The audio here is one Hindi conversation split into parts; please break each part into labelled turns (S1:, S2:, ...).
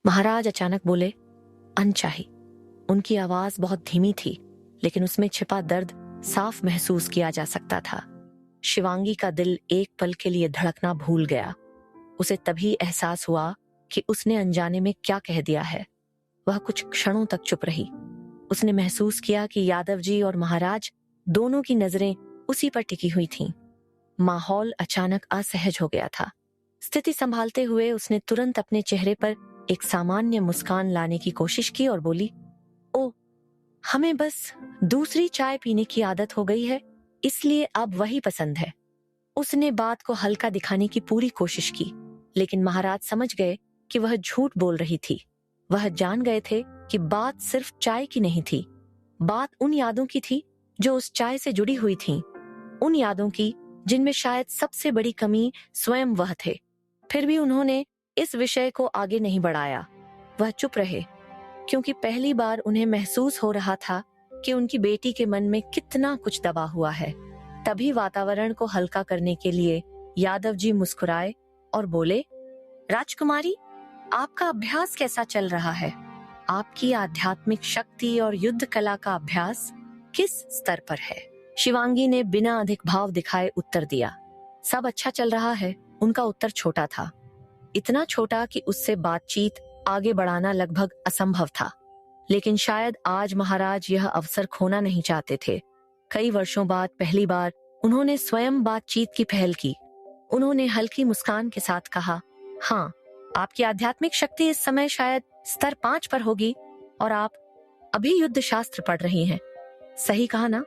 S1: महाराज अचानक बोले, अनचाही। उनकी आवाज बहुत धीमी थी, लेकिन उसमें छिपा दर्द साफ महसूस किया जा सकता था। शिवांगी का दिल एक पल के लिए धड़कना भूल गया। उसे तभी एहसास हुआ कि उसने अनजाने में क्या कह दिया है। वह कुछ क्षणों तक चुप रही। उसने महसूस किया कि यादव जी और महाराज दोनों की नजरें उसी पर टिकी हुई थीं। माहौल अचानक असहज हो गया था। स्थिति संभालते हुए उसने तुरंत अपने चेहरे पर एक सामान्य मुस्कान लाने की कोशिश की और बोली, ओ, हमें बस दूसरी चाय पीने की आदत हो गई है, इसलिए अब वही पसंद है। उसने बात को हल्का दिखाने की पूरी कोशिश की, लेकिन महाराज समझ गए कि वह झूठ बोल रही थी। वह जान गए थे कि बात सिर्फ चाय की नहीं थी, बात उन यादों की थी जो उस चाय से जुड़ी हुई थीं, उन यादों की जिनमें शायद सबसे बड़ी कमी स्वयं वह थे। फिर भी उन्होंने इस विषय को आगे नहीं बढ़ाया। वह चुप रहे, क्योंकि पहली बार उन्हें महसूस हो रहा था कि उनकी बेटी के मन में कितना कुछ दबा हुआ है। तभी वातावरण को हल्का करने के लिए यादव जी मुस्कुराए और बोले, राजकुमारी, आपका अभ्यास कैसा चल रहा है? आपकी आध्यात्मिक शक्ति और युद्ध कला का अभ्यास किस स्तर पर है? शिवांगी ने बिना अधिक भाव दिखाए उत्तर दिया। सब अच्छा चल रहा है। उनका उत्तर छोटा था, इतना छोटा कि उससे बातचीत आगे बढ़ाना लगभग असंभव था। लेकिन शायद आज महाराज यह अवसर खोना नहीं चाहते थे। कई वर्षों बाद पहली बार उन्होंने स्वयं बातचीत की पहल की। उन्होंने हल्की मुस्कान के साथ कहा, हाँ, आपकी आध्यात्मिक शक्ति इस समय शायद स्तर 5 पर होगी और आप अभी युद्ध शास्त्र पढ़ रही हैं। सही कहा ना?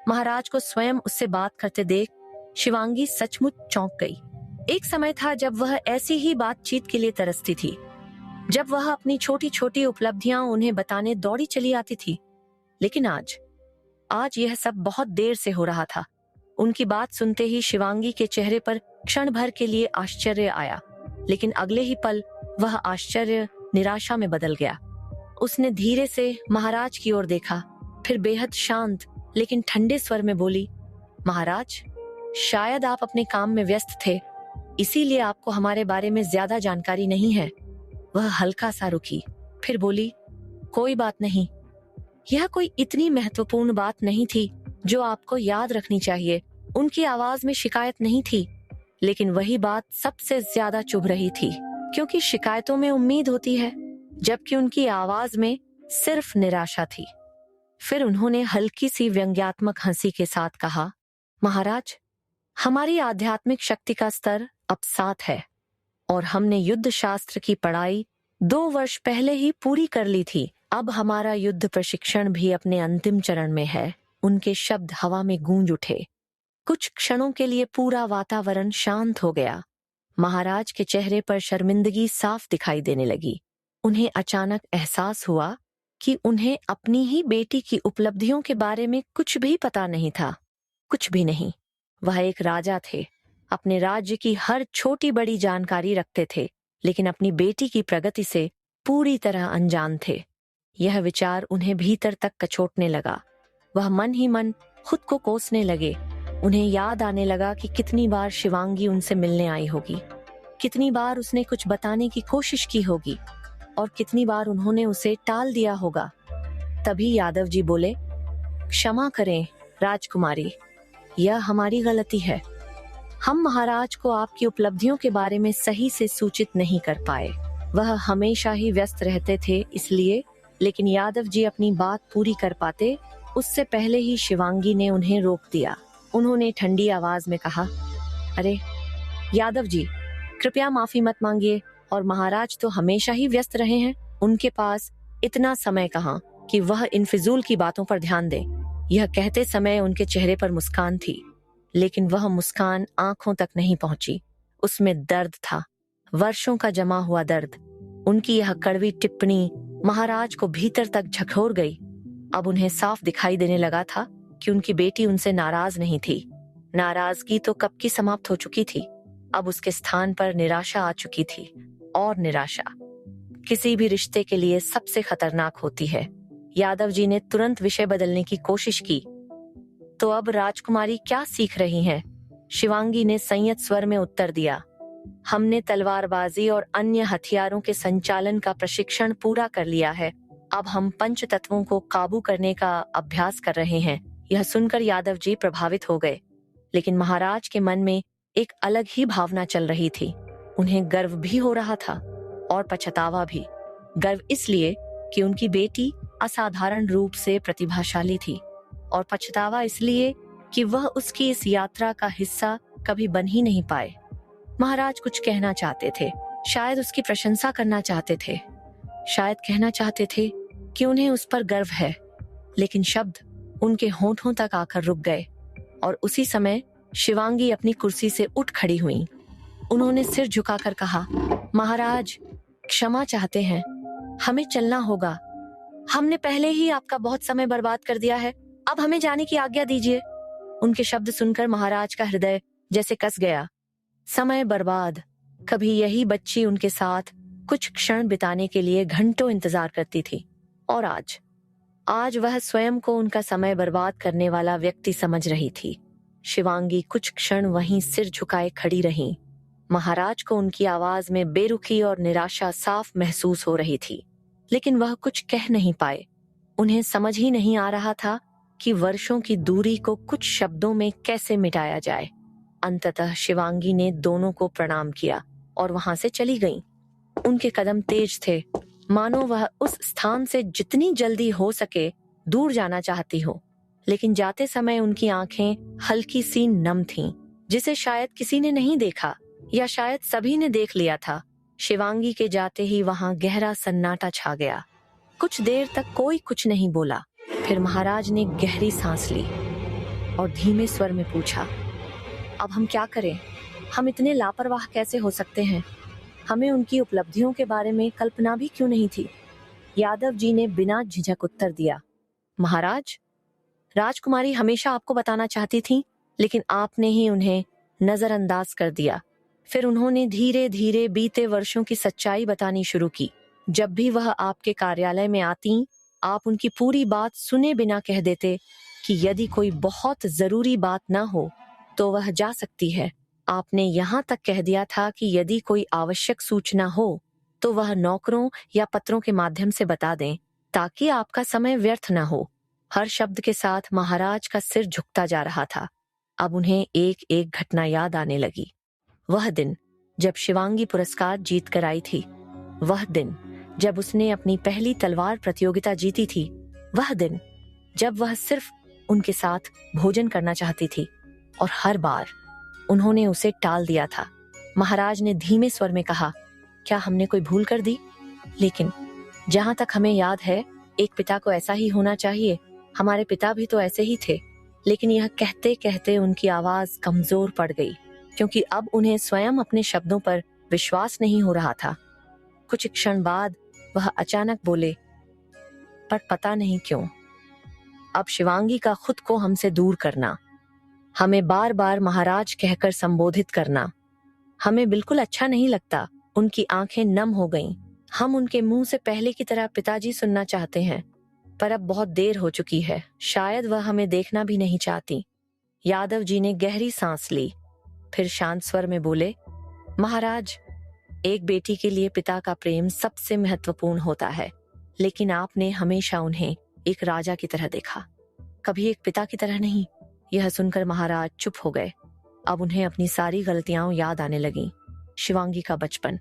S1: महाराज को स्वयं उससे बात करते देख शिवांगी सचमुच चौंक गई। एक समय था जब वह ऐसी ही बातचीत के लिए तरसती थी, जब वह अपनी छोटी छोटी उपलब्धियां उन्हें बताने दौड़ी चली आती थी। लेकिन आज यह सब बहुत देर से हो रहा था। उनकी बात सुनते ही शिवांगी के चेहरे पर क्षण भर के लिए आश्चर्य आया, लेकिन अगले ही पल वह आश्चर्य निराशा में बदल गया। उसने धीरे से महाराज की ओर देखा, फिर बेहद शांत लेकिन ठंडे स्वर में बोली, महाराज, शायद आप अपने काम में व्यस्त थे, इसीलिए आपको हमारे बारे में ज्यादा जानकारी नहीं है। वह हल्का सा रुकी, फिर बोली, कोई बात नहीं, यह कोई इतनी महत्वपूर्ण बात नहीं थी जो आपको याद रखनी चाहिए। उनकी आवाज में शिकायत नहीं थी, लेकिन वही बात सबसे ज्यादा चुभ रही थी, क्योंकि शिकायतों में उम्मीद होती है, जबकि उनकी आवाज में सिर्फ निराशा थी। फिर उन्होंने हल्की सी व्यंग्यात्मक हंसी के साथ कहा, महाराज, हमारी आध्यात्मिक शक्ति का स्तर अब 7 है और हमने युद्ध शास्त्र की पढ़ाई 2 वर्ष पहले ही पूरी कर ली थी। अब हमारा युद्ध प्रशिक्षण भी अपने अंतिम चरण में है। उनके शब्द हवा में गूंज उठे। कुछ क्षणों के लिए पूरा वातावरण शांत हो गया। महाराज के चेहरे पर शर्मिंदगी साफ दिखाई देने लगी। उन्हें अचानक एहसास हुआ कि उन्हें अपनी ही बेटी की उपलब्धियों के बारे में कुछ भी पता नहीं था। कुछ भी नहीं। वह एक राजा थे, अपने राज्य की हर छोटी बड़ी जानकारी रखते थे, लेकिन अपनी बेटी की प्रगति से पूरी तरह अनजान थे। यह विचार उन्हें भीतर तक कचोटने लगा। वह मन ही मन खुद को कोसने लगे। उन्हें याद आने लगा कि कितनी बार शिवांगी उनसे मिलने आई होगी, कितनी बार उसने कुछ बताने की कोशिश की होगी और कितनी बार उन्होंने उसे टाल दिया होगा। तभी यादव जी बोले, क्षमा करें राजकुमारी, यह हमारी गलती है। हम महाराज को आपकी उपलब्धियों के बारे में सही से सूचित नहीं कर पाए। वह हमेशा ही व्यस्त रहते थे इसलिए। लेकिन यादव जी अपनी बात पूरी कर पाते उससे पहले ही शिवांगी ने उन्हें रोक दिया। उन्होंने ठंडी आवाज में कहा, अरे यादव जी, कृपया माफी मत मांगिए, और महाराज तो हमेशा ही व्यस्त रहे हैं। उनके पास इतना समय कहाँ कि वह इन फिजूल की बातों पर ध्यान दें। यह कहते समय उनके चेहरे पर मुस्कान थी, लेकिन वह मुस्कान आंखों तक नहीं पहुंची। उसमें दर्द था, वर्षों का जमा हुआ दर्द। उनकी यह कड़वी टिप्पणी महाराज को भीतर तक झकझोर गई। अब उन्हें साफ दिखाई देने लगा था कि उनकी बेटी उनसे नाराज नहीं थी। नाराजगी तो कब की समाप्त हो चुकी थी। अब उसके स्थान पर निराशा आ चुकी थी, और निराशा किसी भी रिश्ते के लिए सबसे खतरनाक होती है। यादव जी ने तुरंत विषय बदलने की कोशिश की। तो अब राजकुमारी क्या सीख रही हैं? शिवांगी ने संयत स्वर में उत्तर दिया, हमने तलवारबाजी और अन्य हथियारों के संचालन का प्रशिक्षण पूरा कर लिया है। अब हम पंच तत्वों को काबू करने का अभ्यास कर रहे हैं। यह सुनकर यादव जी प्रभावित हो गए, लेकिन महाराज के मन में एक अलग ही भावना चल रही थी। उन्हें गर्व भी हो रहा था और पछतावा भी। गर्व इसलिए कि उनकी बेटी असाधारण रूप से प्रतिभाशाली थी, और पछतावा इसलिए कि वह उसकी इस यात्रा का हिस्सा कभी बन ही नहीं पाए। महाराज कुछ कहना चाहते थे, शायद उसकी प्रशंसा करना चाहते थे, शायद कहना चाहते थे कि उन्हें उस पर गर्व है, लेकिन शब्द उनके होठों तक आकर रुक गए। और उसी समय शिवांगी अपनी कुर्सी से उठ खड़ी हुई। उन्होंने सिर झुकाकर कहा, महाराज क्षमा चाहते हैं, हमें चलना होगा। हमने पहले ही आपका बहुत समय बर्बाद कर दिया है, अब हमें जाने की आज्ञा दीजिए। उनके शब्द सुनकर महाराज का हृदय जैसे कस गया। समय बर्बाद। कभी यही बच्ची उनके साथ कुछ क्षण बिताने के लिए घंटों इंतजार करती थी, और आज वह स्वयं को उनका समय बर्बाद करने वाला व्यक्ति समझ रही थी। शिवांगी कुछ क्षण वहीं सिर झुकाए खड़ी रहीं। महाराज को उनकी आवाज में बेरुखी और निराशा साफ महसूस हो रही थी, लेकिन वह कुछ कह नहीं पाए। उन्हें समझ ही नहीं आ रहा था कि वर्षों की दूरी को कुछ शब्दों में कैसे मिटाया जाए। अंततः शिवांगी ने दोनों को प्रणाम किया और वहां से चली गईं। उनके कदम तेज थे, मानो वह उस स्थान से जितनी जल्दी हो सके दूर जाना चाहती हो, लेकिन जाते समय उनकी आंखें हल्की सी नम थीं, जिसे शायद किसी ने नहीं देखा, या शायद सभी ने देख लिया था। शिवांगी के जाते ही वहां गहरा सन्नाटा छा गया। कुछ देर तक कोई कुछ नहीं बोला। फिर महाराज ने गहरी सांस ली और धीमे स्वर में पूछा, अब हम क्या करें? हम इतने लापरवाह कैसे हो सकते हैं? हमें उनकी उपलब्धियों के बारे में कल्पना भी क्यों नहीं थी? यादव जी ने बिना झिझक उत्तर दिया, महाराज, राजकुमारी हमेशा आपको बताना चाहती थी, लेकिन आपने ही उन्हें नजरअंदाज कर दिया। फिर उन्होंने धीरे धीरे बीते वर्षों की सच्चाई बतानी शुरू की। जब भी वह आपके कार्यालय में आती, आप उनकी पूरी बात सुने बिना कह देते कि यदि कोई बहुत जरूरी बात ना हो तो वह जा सकती है। आपने यहाँ तक कह दिया था कि यदि कोई आवश्यक सूचना हो तो वह नौकरों या पत्रों के माध्यम से बता दें, ताकि आपका समय व्यर्थ न हो। हर शब्द के साथ महाराज का सिर झुकता जा रहा था। अब उन्हें एक एक घटना याद आने लगी। वह दिन जब शिवांगी पुरस्कार जीत कर आई थी, वह दिन जब उसने अपनी पहली तलवार प्रतियोगिता जीती थी, वह दिन जब वह सिर्फ उनके साथ भोजन करना चाहती थी, और हर बार उन्होंने उसे टाल दिया था। महाराज ने धीमे स्वर में कहा, क्या हमने कोई भूल कर दी? लेकिन जहां तक हमें याद है, एक पिता को ऐसा ही होना चाहिए। हमारे पिता भी तो ऐसे ही थे। लेकिन यह कहते कहते उनकी आवाज कमजोर पड़ गई, क्योंकि अब उन्हें स्वयं अपने शब्दों पर विश्वास नहीं हो रहा था। कुछ क्षण बाद वह अचानक बोले, पर पता नहीं क्यों अब शिवांगी का खुद को हमसे दूर करना, हमें बार बार महाराज कहकर संबोधित करना, हमें बिल्कुल अच्छा नहीं लगता। उनकी आंखें नम हो गईं। हम उनके मुंह से पहले की तरह पिताजी सुनना चाहते हैं, पर अब बहुत देर हो चुकी है। शायद वह हमें देखना भी नहीं चाहती। यादव जी ने गहरी सांस ली, फिर शांत स्वर में बोले, महाराज, एक बेटी के लिए पिता का प्रेम सबसे महत्वपूर्ण होता है, लेकिन आपने हमेशा उन्हें एक राजा की तरह देखा, कभी एक पिता की तरह नहीं। यह सुनकर महाराज चुप हो गए। अब उन्हें अपनी सारी गलतियां याद आने लगीं। शिवांगी का बचपन,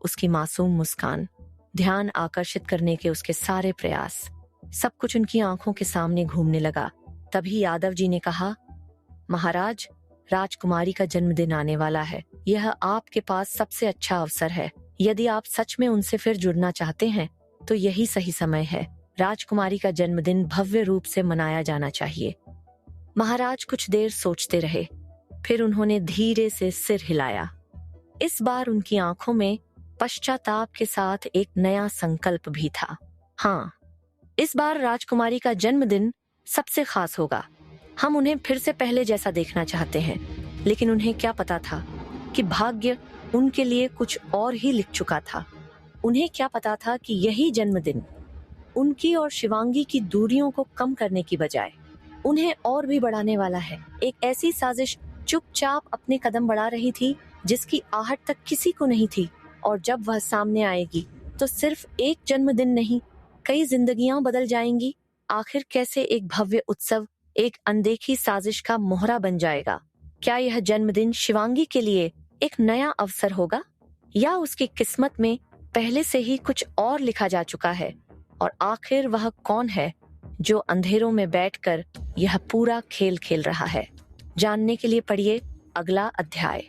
S1: उसकी मासूम मुस्कान, ध्यान आकर्षित करने के उसके सारे प्रयास, सब कुछ उनकी आंखों के सामने घूमने लगा। तभी यादव जी ने कहा, महाराज, राजकुमारी का जन्मदिन आने वाला है। यह आपके पास सबसे अच्छा अवसर है। यदि आप सच में उनसे फिर जुड़ना चाहते हैं तो यही सही समय है। राजकुमारी का जन्मदिन भव्य रूप से मनाया जाना चाहिए। महाराज कुछ देर सोचते रहे, फिर उन्होंने धीरे से सिर हिलाया। इस बार उनकी आंखों में पश्चाताप के साथ एक नया संकल्प भी था। हाँ, इस बार राजकुमारी का जन्मदिन सबसे खास होगा। हम उन्हें फिर से पहले जैसा देखना चाहते हैं। लेकिन उन्हें क्या पता था कि भाग्य उनके लिए कुछ और ही लिख चुका था। उन्हें क्या पता था कि यही जन्मदिन उनकी और शिवांगी की दूरियों को कम करने की बजाय उन्हें और भी बढ़ाने वाला है। एक ऐसी साजिश चुपचाप अपने कदम बढ़ा रही थी जिसकी आहट तक किसी को नहीं थी, और जब वह सामने आएगी तो सिर्फ एक जन्मदिन नहीं, कई जिंदगियां बदल जाएंगी। आखिर कैसे एक भव्य उत्सव एक अनदेखी साजिश का मोहरा बन जाएगा? क्या यह जन्मदिन शिवांगी के लिए एक नया अवसर होगा, या उसकी किस्मत में पहले से ही कुछ और लिखा जा चुका है? और आखिर वह कौन है जो अंधेरों में बैठकर यह पूरा खेल खेल रहा है? जानने के लिए पढ़िए अगला अध्याय।